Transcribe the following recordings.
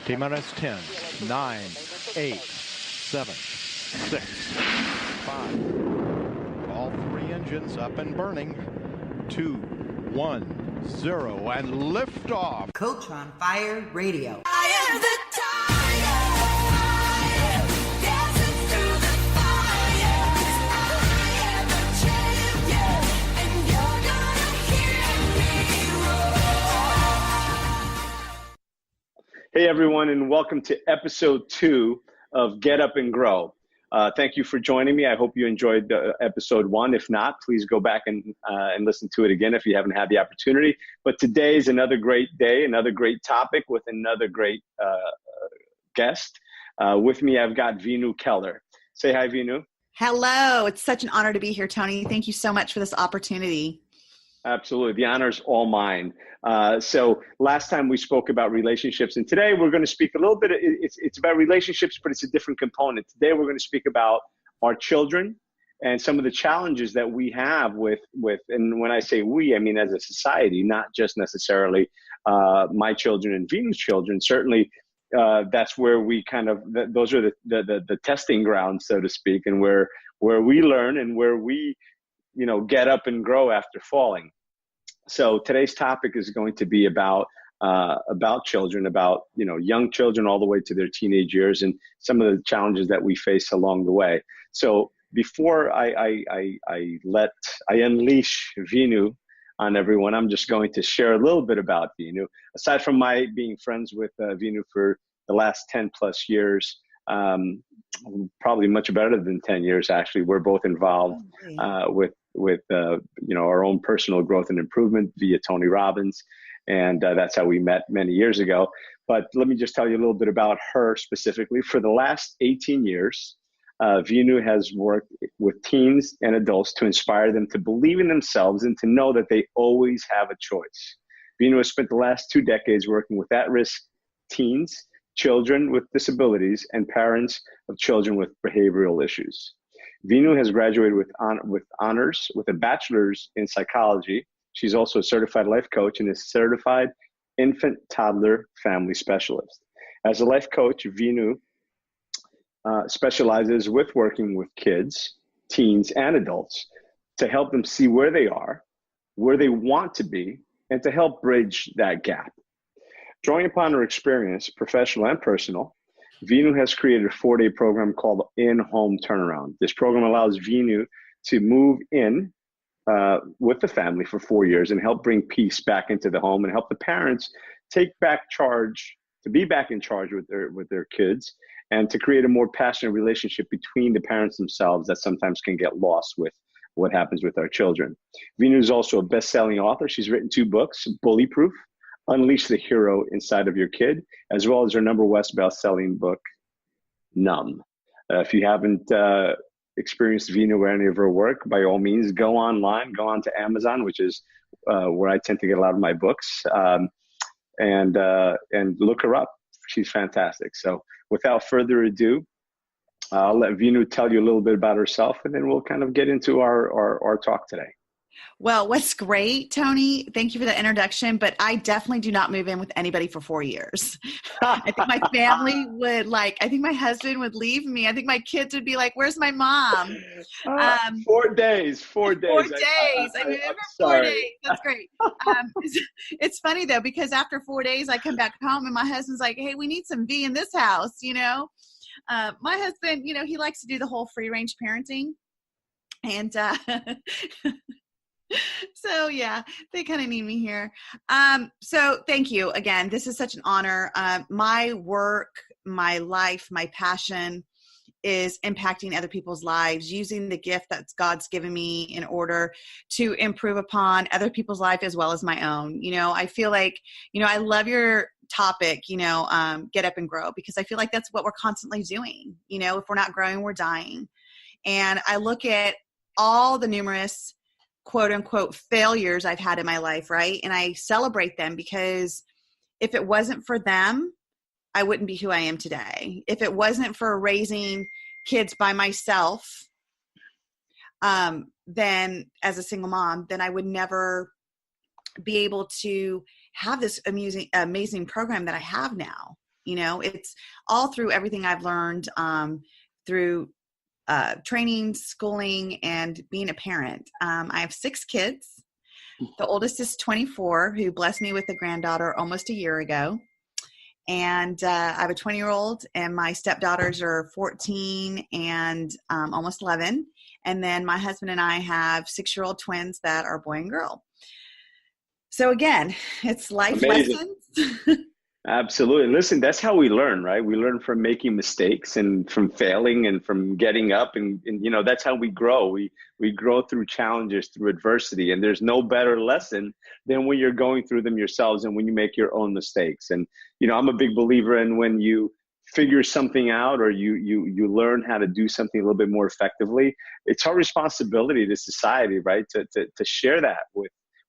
T-minus 10, 9, 8, 7, 6, 5. All three engines up and burning. 2, 1, 0, and liftoff. Coach on Fire Radio. I am the tiger, dancing through the fire. I am the champion, and you're gonna hear me roar. Hey everyone, and welcome to episode 2 of Get Up and Grow. Thank you for joining me. I hope you enjoyed episode 1. If not, please go back and listen to it again if you haven't had the opportunity. But today is another great day, another great topic with another great guest. With me, I've got Veenu Keller. Say hi, Veenu. Hello. It's such an honor to be here, Tony. Thank you so much for this opportunity. Absolutely. The honor's all mine. So last time we spoke about relationships, and today we're going to speak a little bit. It's about relationships, but it's a different component. Today we're going to speak about our children and some of the challenges that we have with, and when I say we, I mean as a society, not just necessarily my children and Veenu's children. Certainly, that's where we kind of, those are the testing grounds, so to speak, and where we learn and where we, get up and grow after falling. So today's topic is going to be about children, about, young children all the way to their teenage years and some of the challenges that we face along the way. So before I unleash Veenu on everyone, I'm just going to share a little bit about Veenu. Aside from my being friends with Veenu for the last 10 plus years, probably much better than 10 years, actually, we're both involved with our own personal growth and improvement via Tony Robbins. And that's how we met many years ago. But let me just tell you a little bit about her specifically. For the last 18 years, Veenu has worked with teens and adults to inspire them to believe in themselves and to know that they always have a choice. Veenu has spent the last 2 decades working with at-risk teens, children with disabilities, and parents of children with behavioral issues. Veenu has graduated with honors with a bachelor's in psychology. She's also a certified life coach and is certified Infant-Toddler Family Specialist. As a life coach, Veenu specializes with working with kids, teens, and adults to help them see where they are, where they want to be, and to help bridge that gap. Drawing upon her experience, professional and personal, Veenu has created a 4-day program called In-Home Turnaround. This program allows Veenu to move in with the family for 4 years and help bring peace back into the home and help the parents take back charge, to be back in charge with their kids, and to create a more passionate relationship between the parents themselves that sometimes can get lost with what happens with our children. Veenu is also a best-selling author. She's written 2 books, Bully Proof, Unleash the Hero Inside of Your Kid, as well as her number 1 best-selling book, Numb. If you haven't experienced Veenu or any of her work, by all means, go online, go on to Amazon, which is where I tend to get a lot of my books, and look her up. She's fantastic. So without further ado, I'll let Veenu tell you a little bit about herself, and then we'll kind of get into our talk today. Well, what's great, Tony, thank you for the introduction, but I definitely do not move in with anybody for 4 years. I think my family would I think my husband would leave me. I think my kids would be like, where's my mom? 4 days. 4 days. 4 days. I moved in for 4 days. That's great. It's funny though, because after 4 days, I come back home and my husband's like, hey, we need some V in this house, My husband, he likes to do the whole free range parenting. And, so yeah, they kind of need me here. So thank you again. This is such an honor. My work, my life, my passion is impacting other people's lives, using the gift that God's given me in order to improve upon other people's life as well as my own. I feel like, I love your topic, get up and grow, because I feel like that's what we're constantly doing. If we're not growing, we're dying. And I look at all the numerous quote unquote failures I've had in my life, right? And I celebrate them, because if it wasn't for them, I wouldn't be who I am today. If it wasn't for raising kids by myself, then as a single mom, then I would never be able to have this amazing program that I have now. It's all through everything I've learned through training, schooling, and being a parent. I have 6 kids. The oldest is 24, who blessed me with a granddaughter almost a year ago. And I have a 20-year-old, and my stepdaughters are 14 and almost 11. And then my husband and I have 6-year-old twins that are boy and girl. So again, it's life Amazing. lessons. Absolutely. Listen, that's how we learn, right? We learn from making mistakes and from failing and from getting up, and that's how we grow. We grow through challenges, through adversity, and there's no better lesson than when you're going through them yourselves and when you make your own mistakes. And I'm a big believer in when you figure something out, or you learn how to do something a little bit more effectively, it's our responsibility to society, right? To share that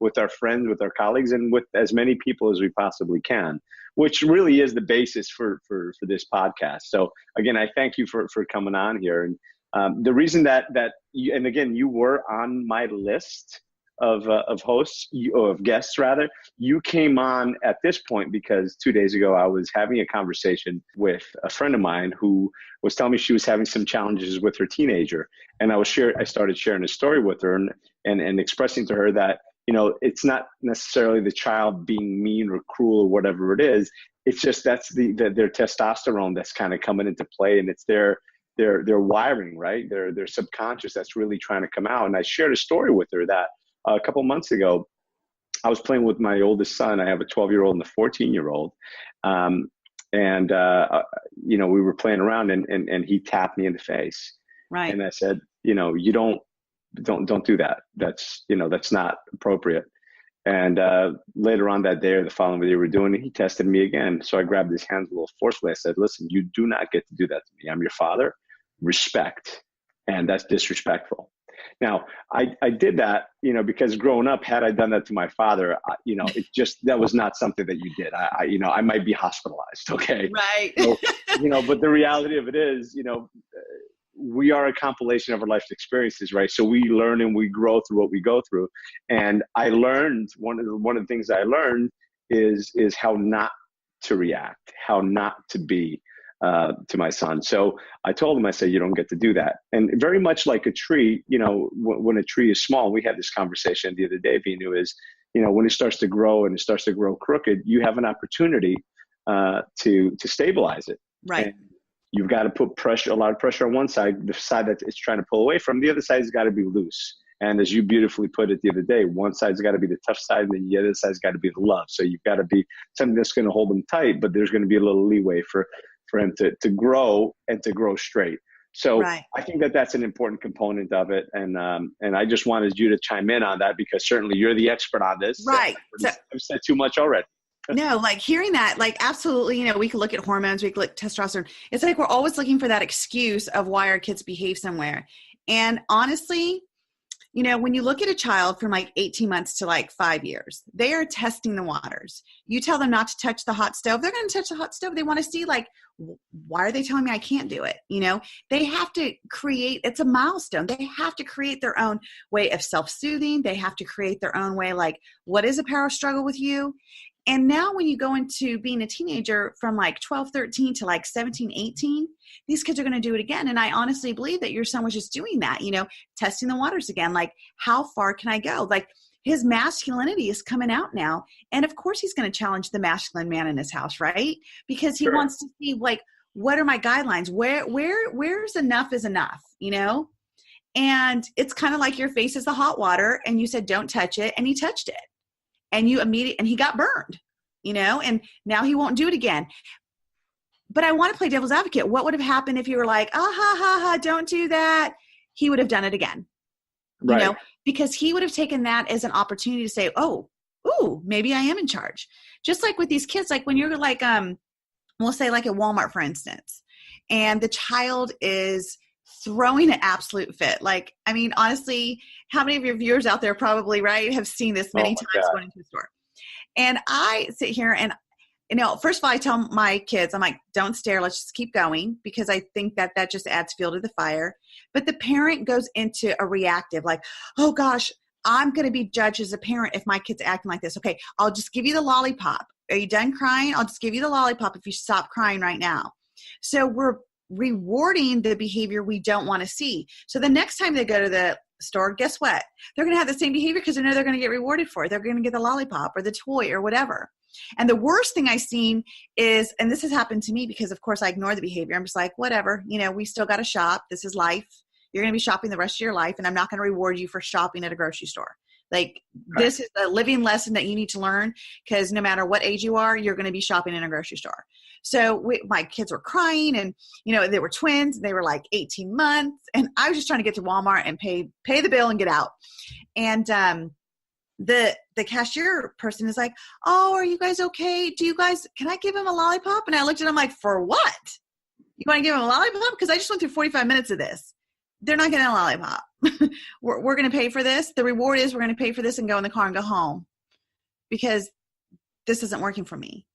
with our friends, with our colleagues, and with as many people as we possibly can, which really is the basis for this podcast. So again, I thank you for coming on here. And the reason that you, and again, you were on my list of hosts, of guests rather, you came on at this point because 2 days ago I was having a conversation with a friend of mine who was telling me she was having some challenges with her teenager. And I started sharing a story with her and expressing to her that, it's not necessarily the child being mean or cruel or whatever it is. It's just that's their testosterone that's kind of coming into play, and it's their wiring, right? Their subconscious that's really trying to come out. And I shared a story with her that a couple months ago, I was playing with my oldest son. I have a 12-year-old and a 14-year-old, and we were playing around, and he tapped me in the face. Right. And I said, you don't do that. That's not appropriate. And later on that day or the following day we were doing it, he tested me again. So I grabbed his hands a little forcefully. I said, listen, you do not get to do that to me. I'm your father. Respect. And that's disrespectful. Now, I did that, because growing up, had I done that to my father, that was not something that you did. I might be hospitalized. Okay. Right. So, but the reality of it is, we are a compilation of our life experiences, right? So we learn and we grow through what we go through. And I learned, one of the things I learned is how not to react, how not to be to my son. So I told him, I said, you don't get to do that. And very much like a tree, when a tree is small, we had this conversation the other day, Veenu, is, when it starts to grow and it starts to grow crooked, you have an opportunity to stabilize it. Right. And you've got to put a lot of pressure on one side, the side that it's trying to pull away from. The other side's got to be loose. And as you beautifully put it the other day, one side's got to be the tough side, and then the other side's got to be the love. So you've got to be something that's going to hold them tight, but there's going to be a little leeway for him to grow and to grow straight. So right. I think that's an important component of it. And I just wanted you to chime in on that, because certainly you're the expert on this. Right. I've said too much already. No, like hearing that, like absolutely, we can look at hormones, we can look at testosterone. It's like we're always looking for that excuse of why our kids behave somewhere. And honestly, when you look at a child from like 18 months to like 5 years, they are testing the waters. You tell them not to touch the hot stove, they're going to touch the hot stove. They want to see, like, why are they telling me I can't do it? They have to create, it's a milestone. They have to create their own way of self-soothing. They have to create their own way, like, what is a power struggle with you? And now when you go into being a teenager from like 12, 13 to like 17, 18, these kids are going to do it again. And I honestly believe that your son was just doing that, testing the waters again. Like, how far can I go? Like, his masculinity is coming out now. And of course he's going to challenge the masculine man in his house, right? Because he wants to see, like, what are my guidelines? Where's enough is enough, And it's kind of like your face is the hot water and you said, don't touch it. And he touched it. And and he got burned, and now he won't do it again. But I want to play devil's advocate. What would have happened if you were like, don't do that? He would have done it again, right. Because he would have taken that as an opportunity to say, maybe I am in charge. Just like with these kids, like when you're like, we'll say like at Walmart, for instance, and the child is throwing an absolute fit. Like, I mean, honestly, how many of your viewers out there probably, right, have seen this many times going into the store? And I sit here and, first of all, I tell my kids, I'm like, don't stare. Let's just keep going, because I think that just adds fuel to the fire. But the parent goes into a reactive, like, oh gosh, I'm going to be judged as a parent if my kid's acting like this. Okay, I'll just give you the lollipop. Are you done crying? I'll just give you the lollipop if you stop crying right now. So we're rewarding the behavior we don't want to see. So the next time they go to the store, guess what? They're going to have the same behavior because they know they're going to get rewarded for it. They're going to get the lollipop or the toy or whatever. And the worst thing I've seen is, and this has happened to me because of course I ignore the behavior. I'm just like, whatever, we still got to shop. This is life. You're going to be shopping the rest of your life, and I'm not going to reward you for shopping at a grocery store. Like, this is a living lesson that you need to learn, because no matter what age you are, you're going to be shopping in a grocery store. So my kids were crying, and, they were twins. They were like 18 months, and I was just trying to get to Walmart and pay the bill and get out. And the cashier person is like, oh, are you guys okay? Can I give him a lollipop? And I looked at him like, for what? You want to give him a lollipop? Because I just went through 45 minutes of this. They're not getting a lollipop. We're going to pay for this. The reward is we're going to pay for this and go in the car and go home, because this isn't working for me.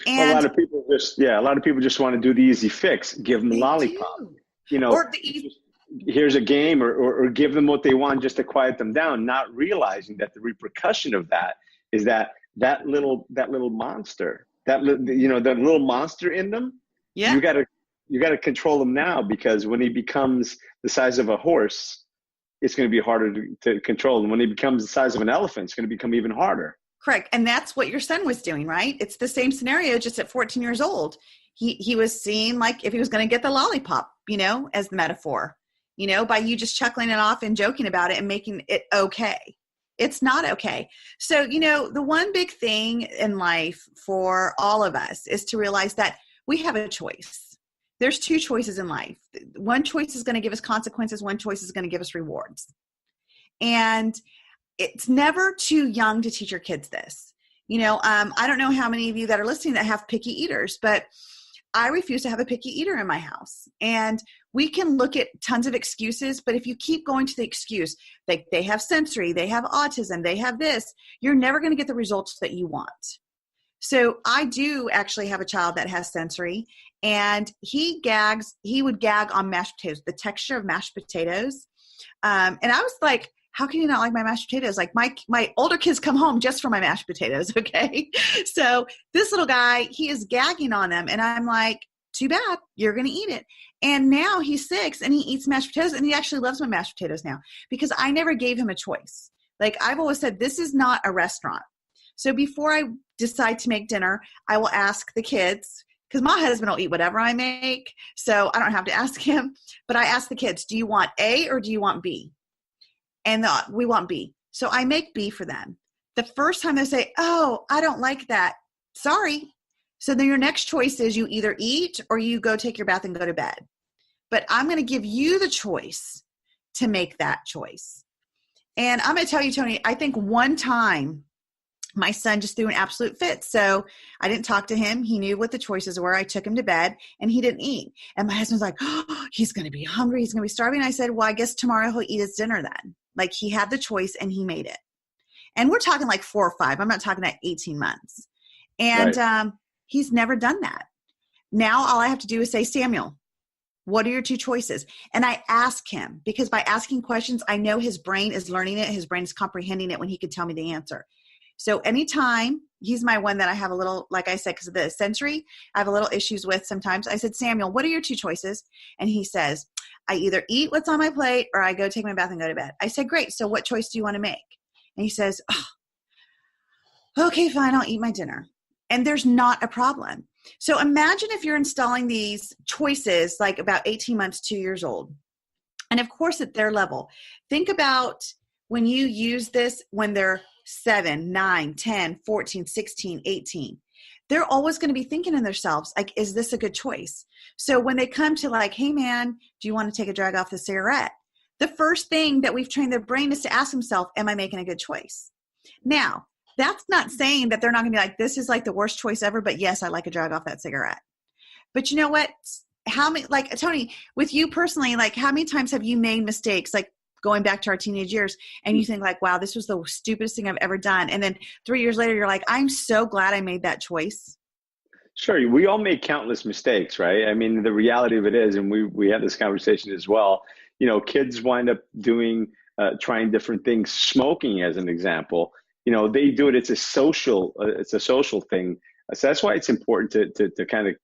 And a lot of people just want to do the easy fix. Give them a lollipop. Or here's a game, or give them what they want just to quiet them down, not realizing that the repercussion of that is that little monster, that little monster in them. Yeah. You got to control him now, because when he becomes the size of a horse, it's going to be harder to control. And when he becomes the size of an elephant, it's going to become even harder. Correct. And that's what your son was doing, right? It's the same scenario, just at 14 years old. He was seeing like if he was going to get the lollipop, as the metaphor, by you just chuckling it off and joking about it and making it okay. It's not okay. So, the one big thing in life for all of us is to realize that we have a choice. There's two choices in life. One choice is going to give us consequences. One choice is going to give us rewards. And it's never too young to teach your kids this. I don't know how many of you that are listening that have picky eaters, but I refuse to have a picky eater in my house. And we can look at tons of excuses, but if you keep going to the excuse, like they have sensory, they have autism, they have this, you're never going to get the results that you want. So I do actually have a child that has sensory, and he would gag on mashed potatoes, the texture of mashed potatoes. And I was like, how can you not like my mashed potatoes? Like my older kids come home just for my mashed potatoes. Okay. So this little guy, he is gagging on them. And I'm like, too bad, you're going to eat it. And now he's 6 and he eats mashed potatoes, and he actually loves my mashed potatoes now, because I never gave him a choice. Like I've always said, this is not a restaurant. So before I decide to make dinner, I will ask the kids, because my husband will eat whatever I make, so I don't have to ask him. But I ask the kids, do you want A or do you want B? And we want B. So I make B for them. The first time they say, oh, I don't like that. Sorry. So then your next choice is you either eat or you go take your bath and go to bed. But I'm going to give you the choice to make that choice. And I'm going to tell you, Tony, I think one time my son just threw an absolute fit. So I didn't talk to him. He knew what the choices were. I took him to bed and he didn't eat. And my husband's like, oh, he's going to be hungry. He's going to be starving. I said, well, I guess tomorrow he'll eat his dinner then. Like he had the choice and he made it. And we're talking like 4 or 5. I'm not talking like 18 months. And he's never done that. Now all I have to do is say, Samuel, what are your 2 choices? And I ask him, because by asking questions, I know his brain is learning it. His brain is comprehending it when he could tell me the answer. So anytime, he's my one that I have a little, like I said, because of the sensory, I have a little issues with sometimes. I said, Samuel, what are your 2 choices? And he says, I either eat what's on my plate or I go take my bath and go to bed. I said, great. So what choice do you want to make? And he says, oh, okay, fine. I'll eat my dinner. And there's not a problem. So imagine if you're installing these choices like about 18 months, 2 years old. And of course, at their level, think about when you use this when they're 7, 9, 10, 14, 16, 18. They're always going to be thinking in themselves, like, is this a good choice? So when they come to like, hey man, do you want to take a drag off the cigarette? The first thing that we've trained their brain is to ask themselves, am I making a good choice? Now, that's not saying that they're not going to be like, this is like the worst choice ever, but yes, I like a drag off that cigarette. But you know what? How many, like Tony, with you personally, like how many times have you made mistakes, like going back to our teenage years, and you think like, wow, this was the stupidest thing I've ever done. And then 3 years later, you're like, I'm so glad I made that choice. Sure. We all make countless mistakes, right? I mean, the reality of it is, and we had this conversation as well, you know, kids wind up doing, trying different things, smoking as an example. You know, they do it. It's a social thing. So that's why it's important to kind of